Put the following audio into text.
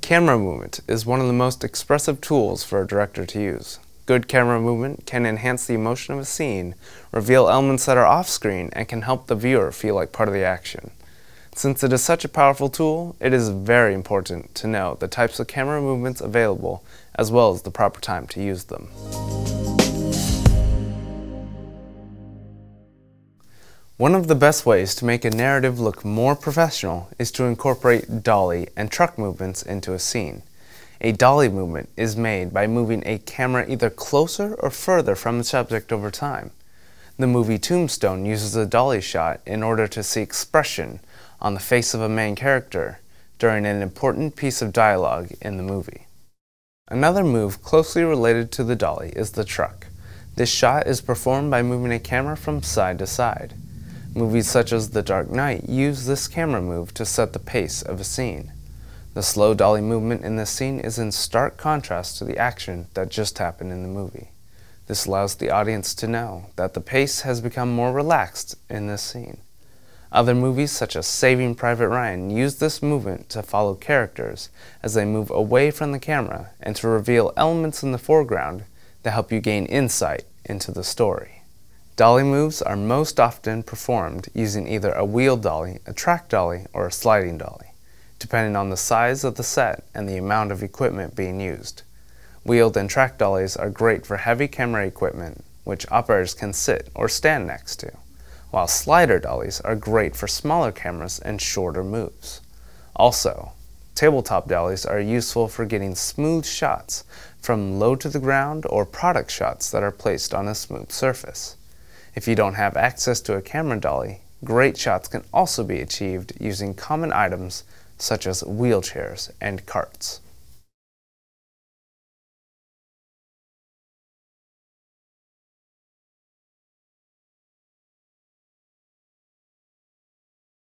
Camera movement is one of the most expressive tools for a director to use. Good camera movement can enhance the emotion of a scene, reveal elements that are off-screen, and can help the viewer feel like part of the action. Since it is such a powerful tool, it is very important to know the types of camera movements available as well as the proper time to use them. One of the best ways to make a narrative look more professional is to incorporate dolly and truck movements into a scene. A dolly movement is made by moving a camera either closer or further from the subject over time. The movie Tombstone uses a dolly shot in order to see expression on the face of a main character during an important piece of dialogue in the movie. Another move closely related to the dolly is the truck. This shot is performed by moving a camera from side to side. Movies such as The Dark Knight use this camera move to set the pace of a scene. The slow dolly movement in this scene is in stark contrast to the action that just happened in the movie. This allows the audience to know that the pace has become more relaxed in this scene. Other movies such as Saving Private Ryan use this movement to follow characters as they move away from the camera and to reveal elements in the foreground that help you gain insight into the story. Dolly moves are most often performed using either a wheeled dolly, a track dolly, or a sliding dolly, depending on the size of the set and the amount of equipment being used. Wheeled and track dollies are great for heavy camera equipment, which operators can sit or stand next to, while slider dollies are great for smaller cameras and shorter moves. Also, tabletop dollies are useful for getting smooth shots from low to the ground or product shots that are placed on a smooth surface. If you don't have access to a camera dolly, great shots can also be achieved using common items such as wheelchairs and carts.